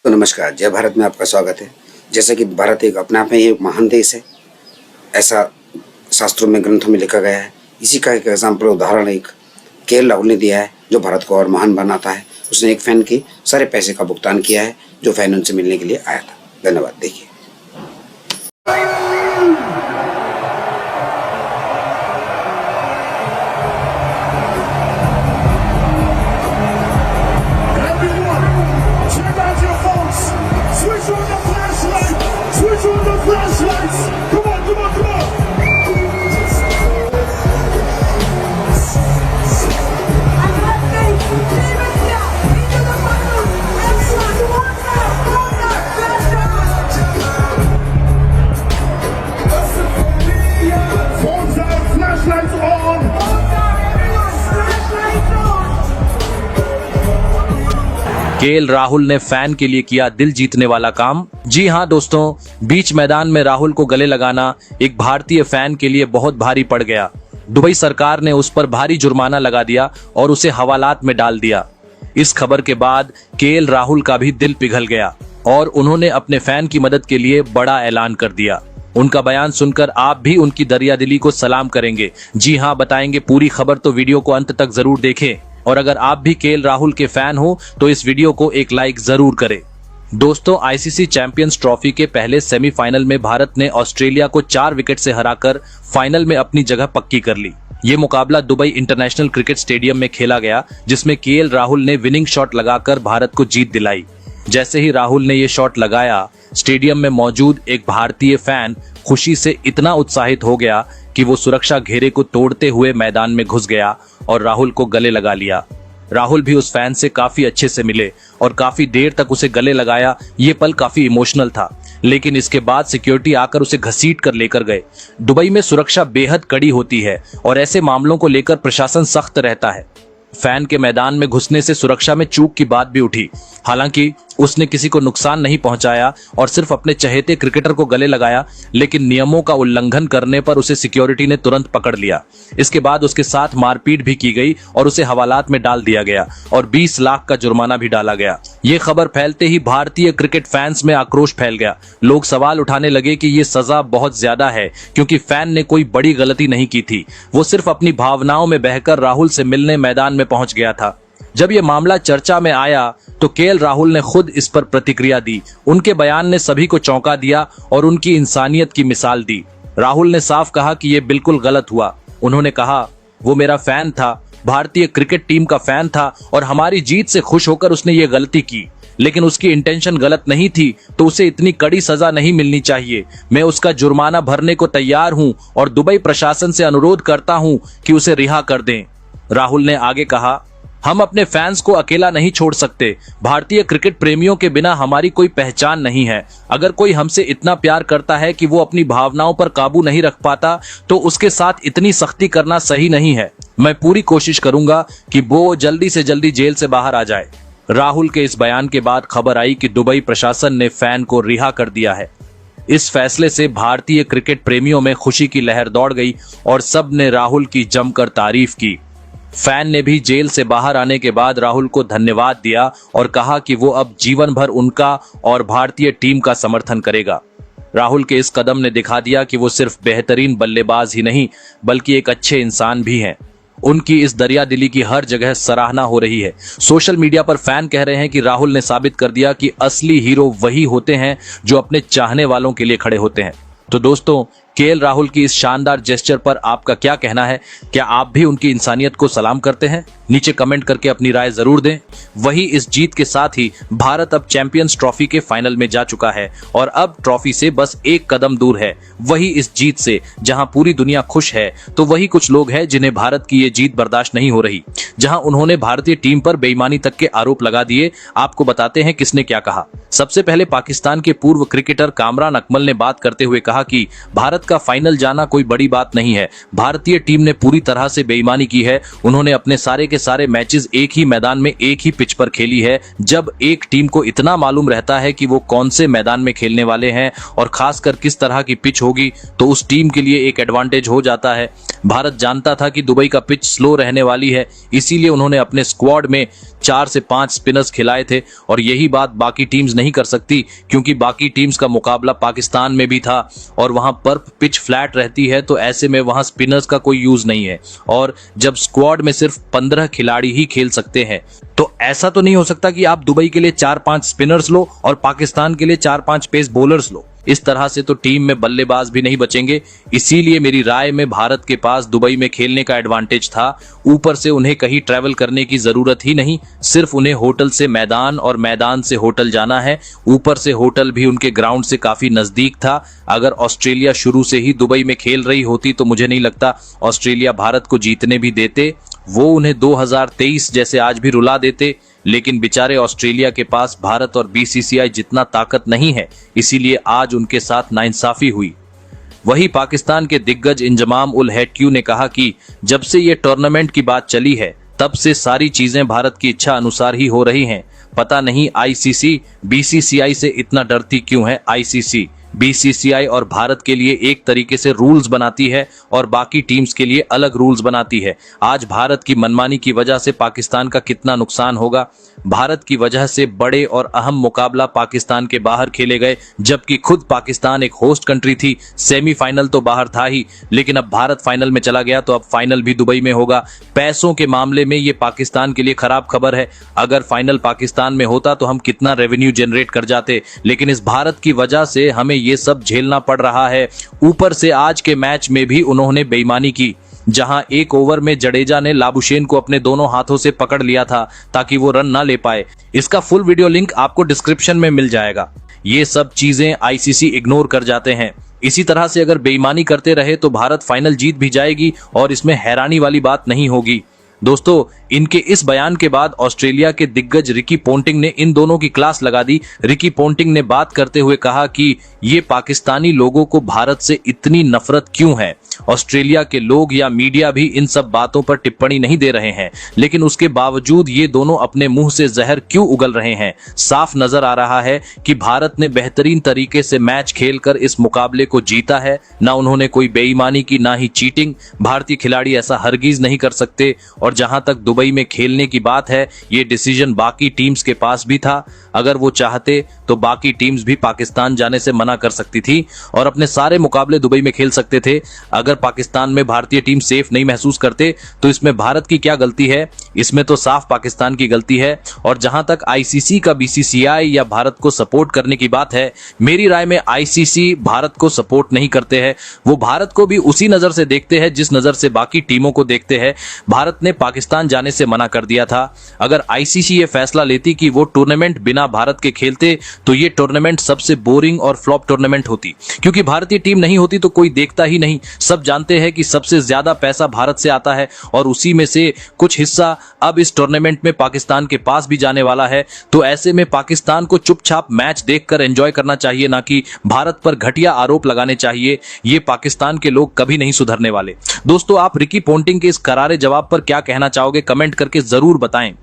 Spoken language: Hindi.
तो नमस्कार, जय भारत में आपका स्वागत है। जैसा कि भारत एक अपने आप में एक महान देश है, ऐसा शास्त्रों में ग्रंथों में लिखा गया है। इसी का एक एग्जाम्पल उदाहरण एक केएल राहुल ने दिया है, जो भारत को और महान बनाता है। उसने एक फैन की सारे पैसे का भुगतान किया है जो फैन उनसे मिलने के लिए आया था। धन्यवाद। देखिए, केएल राहुल ने फैन के लिए किया दिल जीतने वाला काम। जी हां दोस्तों, बीच मैदान में राहुल को गले लगाना एक भारतीय फैन के लिए बहुत भारी पड़ गया। दुबई सरकार ने उस पर भारी जुर्माना लगा दिया और उसे हवालात में डाल दिया। इस खबर के बाद केएल राहुल का भी दिल पिघल गया और उन्होंने अपने फैन की मदद के लिए बड़ा ऐलान कर दिया। उनका बयान सुनकर आप भी उनकी दरियादिली को सलाम करेंगे। जी हां, बताएंगे पूरी खबर, तो वीडियो को अंत तक जरूर देखें। और अगर आप भी केएल राहुल के फैन हो तो इस वीडियो को एक लाइक जरूर करें। दोस्तों, आईसीसी चैंपियंस ट्रॉफी के पहले सेमीफाइनल में भारत ने ऑस्ट्रेलिया को 4 विकेट से हराकर फाइनल में अपनी जगह पक्की कर ली। ये मुकाबला दुबई इंटरनेशनल क्रिकेट स्टेडियम में खेला गया, जिसमें केएल राहुल ने विनिंग शॉट लगाकर भारत को जीत दिलाई। जैसे ही राहुल ने ये शॉट लगाया, स्टेडियम में मौजूद एक भारतीय फैन खुशी से इतना उत्साहित हो गया कि वो सुरक्षा घेरे को तोड़ते हुए मैदान में घुस गया और राहुल को गले लगा लिया। राहुल भी उस फैन से काफी अच्छे से मिले और काफी देर तक उसे गले लगाया। ये पल काफी इमोशनल था, लेकिन इसके बाद सिक्योरिटी आकर उसे घसीट कर लेकर गए। दुबई में सुरक्षा बेहद कड़ी होती है और ऐसे मामलों को लेकर प्रशासन सख्त रहता है। फैन के मैदान में घुसने से सुरक्षा में चूक की बात भी उठी। हालांकि उसने किसी को नुकसान नहीं पहुंचाया और सिर्फ अपने चहेते क्रिकेटर को गले लगाया, लेकिन नियमों का उल्लंघन करने पर उसे सिक्योरिटी ने तुरंत पकड़ लिया। इसके बाद उसके साथ मारपीट भी की गई और उसे हवालात में डाल दिया गया और 20 लाख का जुर्माना भी डाला गया। ये खबर फैलते ही भारतीय क्रिकेट फैंस में आक्रोश फैल गया। लोग सवाल उठाने लगे कि ये सजा बहुत ज्यादा है, क्योंकि फैन ने कोई बड़ी गलती नहीं की थी। वो सिर्फ अपनी भावनाओं में बहकर राहुल से मिलने मैदान में पहुंच गया था। जब यह मामला चर्चा में आया तो केएल राहुल ने खुद इस पर प्रतिक्रिया दी। उनके बयान ने सभी को चौंका दिया और उनकी इंसानियत की मिसाल दी। राहुल ने साफ कहा कि यह बिल्कुल गलत हुआ। उन्होंने कहा, वो मेरा फैन था, भारतीय क्रिकेट टीम का फैन था और हमारी जीत से खुश होकर उसने ये गलती की, लेकिन उसकी इंटेंशन गलत नहीं थी, तो उसे इतनी कड़ी सजा नहीं मिलनी चाहिए। मैं उसका जुर्माना भरने को तैयार हूं और दुबई प्रशासन से अनुरोध करता हूं कि उसे रिहा कर दें। राहुल ने आगे कहा, हम अपने फैंस को अकेला नहीं छोड़ सकते। भारतीय क्रिकेट प्रेमियों के बिना हमारी कोई पहचान नहीं है। अगर कोई हमसे इतना प्यार करता है कि वो अपनी भावनाओं पर काबू नहीं रख पाता, तो उसके साथ इतनी सख्ती करना सही नहीं है। मैं पूरी कोशिश करूंगा कि वो जल्दी से जल्दी जेल से बाहर आ जाए। राहुल के इस बयान के बाद खबर आई कि दुबई प्रशासन ने फैन को रिहा कर दिया है। इस फैसले से भारतीय क्रिकेट प्रेमियों में खुशी की लहर दौड़ गई और सब ने राहुल की जमकर तारीफ की। फैन ने भी जेल से बाहर आने के बाद राहुल को धन्यवाद दिया और कहा कि वो अब जीवन भर उनका और भारतीय टीम का समर्थन करेगा। राहुल के इस कदम ने दिखा दिया कि वो सिर्फ बेहतरीन बल्लेबाज ही नहीं, बल्कि एक अच्छे इंसान भी हैं। उनकी इस दरियादिली की हर जगह सराहना हो रही है। सोशल मीडिया पर फैन कह रहे हैं कि राहुल ने साबित कर दिया कि असली हीरो वही होते हैं जो अपने चाहने वालों के लिए खड़े होते हैं। तो दोस्तों, केएल राहुल की इस शानदार जेस्चर पर आपका क्या कहना है? क्या आप भी उनकी इंसानियत को सलाम करते हैं? नीचे कमेंट करके अपनी राय जरूर दें। वही इस जीत के साथ ही भारत अब चैंपियंस ट्रॉफी के फाइनल में जा चुका है और अब ट्रॉफी से बस एक कदम दूर है। वही इस जीत से जहां पूरी दुनिया खुश है, तो वही कुछ लोग हैं जिन्हें भारत की ये जीत बर्दाश्त नहीं हो रही। जहां उन्होंने भारतीय टीम पर बेईमानी तक के आरोप लगा दिए। आपको बताते हैं किसने क्या कहा। सबसे पहले पाकिस्तान के पूर्व क्रिकेटर कामरान अकमल ने बात करते हुए कहा कि भारत भारत का फाइनल जाना कोई बड़ी बात नहीं है। भारतीय टीम ने पूरी तरह से बेईमानी की है। उन्होंने अपने सारे के सारे मैचेस एक ही मैदान में एक ही पिच पर खेली है। जब एक टीम को इतना मालूम रहता है कि वो कौन से मैदान में खेलने वाले हैं और खासकर किस तरह की पिच होगी, तो उस टीम के लिए एक एडवांटेज हो जाता है। भारत जानता था कि दुबई का पिच स्लो रहने वाली है, इसीलिए उन्होंने अपने स्क्वाड में 4 से 5 स्पिनर्स खिलाए थे और यही बात बाकी टीम्स नहीं कर सकती, क्योंकि बाकी टीम्स का मुकाबला पाकिस्तान में भी था और वहां पर पिच फ्लैट रहती है, तो ऐसे में वहां स्पिनर्स का कोई यूज नहीं है। और जब स्क्वाड में सिर्फ 15 खिलाड़ी ही खेल सकते हैं, तो ऐसा तो नहीं हो सकता कि आप दुबई के लिए 4-5 स्पिनर्स लो और पाकिस्तान के लिए 4-5 पेस बॉलर्स लो। इस तरह से तो टीम में बल्लेबाज भी नहीं बचेंगे। इसीलिए मेरी राय में भारत के पास दुबई में खेलने का एडवांटेज था। ऊपर से उन्हें कहीं ट्रैवल करने की जरूरत ही नहीं, सिर्फ उन्हें होटल से मैदान और मैदान से होटल जाना है। ऊपर से होटल भी उनके ग्राउंड से काफी नजदीक था। अगर ऑस्ट्रेलिया शुरू से ही दुबई में खेल रही होती तो मुझे नहीं लगता ऑस्ट्रेलिया भारत को जीतने भी देते। वो उन्हें 2023 जैसे आज भी रुला देते, लेकिन बेचारे ऑस्ट्रेलिया के पास भारत और बीसीसीआई जितना ताकत नहीं है, इसीलिए आज उनके साथ नाइंसाफी हुई। वही पाकिस्तान के दिग्गज इंजमाम उल हक ने कहा कि जब से ये टूर्नामेंट की बात चली है, तब से सारी चीजें भारत की इच्छा अनुसार ही हो रही हैं। पता नहीं आईसीसी बीसीसीआई से इतना डरती क्यों है। आईसीसी बीसीसीआई और भारत के लिए एक तरीके से रूल्स बनाती है और बाकी टीम्स के लिए अलग रूल्स बनाती है। आज भारत की मनमानी की वजह से पाकिस्तान का कितना नुकसान होगा। भारत की वजह से बड़े और अहम मुकाबला पाकिस्तान के बाहर खेले गए, जबकि खुद पाकिस्तान एक होस्ट कंट्री थी। सेमीफाइनल तो बाहर था ही, लेकिन अब भारत फाइनल में चला गया तो अब फाइनल भी दुबई में होगा। पैसों के मामले में ये पाकिस्तान के लिए खराब खबर है। अगर फाइनल पाकिस्तान में होता तो हम कितना रेवेन्यू जनरेट कर जाते, लेकिन इस भारत की वजह से हमें ये सब झेलना पड़ रहा है। ऊपर से आज के मैच में भी उन्होंने बेईमानी की, जहां एक ओवर में जडेजा ने लाबुशेन को अपने दोनों हाथों से पकड़ लिया था ताकि वो रन ना ले पाए। इसका फुल वीडियो लिंक आपको डिस्क्रिप्शन में मिल जाएगा। ये सब चीजें आईसीसी इग्नोर कर जाते हैं। इसी तरह से अगर बेईमानी करते रहे तो भारत फाइनल जीत भी जाएगी और इसमें हैरानी वाली बात नहीं होगी। दोस्तों, इनके इस बयान के बाद ऑस्ट्रेलिया के दिग्गज रिकी पोंटिंग ने इन दोनों की क्लास लगा दी। रिकी पोंटिंग ने बात करते हुए कहा कि ये पाकिस्तानी लोगों को भारत से इतनी नफरत क्यों है। ऑस्ट्रेलिया के लोग या मीडिया भी इन सब बातों पर टिप्पणी नहीं दे रहे हैं, लेकिन उसके बावजूद ये दोनों अपने मुंह से जहर क्यों उगल रहे हैं। साफ नजर आ रहा है कि भारत ने बेहतरीन तरीके से मैच खेलकर इस मुकाबले को जीता है। ना उन्होंने कोई बेईमानी की, ना ही चीटिंग। भारतीय खिलाड़ी ऐसा हरगिज नहीं कर सकते। और जहां तक दुबई में खेलने की बात है, ये डिसीजन बाकी टीम्स के पास भी था। अगर वो चाहते तो बाकी टीम्स भी पाकिस्तान जाने से मना कर सकती थी और अपने सारे मुकाबले दुबई में खेल सकते थे। अगर पाकिस्तान में भारतीय टीम सेफ नहीं महसूस करते तो इसमें भारत की क्या गलती है। इसमें तो साफ पाकिस्तान की गलती है। और जहां तक आईसीसी का बीसीसीआई या भारत को सपोर्ट करने की बात है, मेरी राय में आईसीसी भारत को सपोर्ट नहीं करते हैं। वो भारत को भी उसी नजर से देखते हैं जिस नजर से बाकी टीमों को देखते हैं। भारत ने पाकिस्तान जाने से मना कर दिया था। अगर आईसीसी ये फैसला लेती कि वो टूर्नामेंट बिना भारत के खेलते तो ये टूर्नामेंट सबसे बोरिंग और फ्लॉप टूर्नामेंट होती, क्योंकि भारतीय टीम नहीं होती तो कोई देखता ही नहीं। सब जानते हैं कि सबसे ज्यादा पैसा भारत से आता है और उसी में से कुछ हिस्सा अब इस टूर्नामेंट में पाकिस्तान के पास भी जाने वाला है। तो ऐसे में पाकिस्तान को चुपचाप मैच देखकर एंजॉय करना चाहिए, ना कि भारत पर घटिया आरोप लगाने चाहिए। ये पाकिस्तान के लोग कभी नहीं सुधरने वाले। दोस्तों, आप रिकी पोंटिंग के इस करारे जवाब पर क्या कहना चाहोगे, कमेंट करके जरूर बताएं।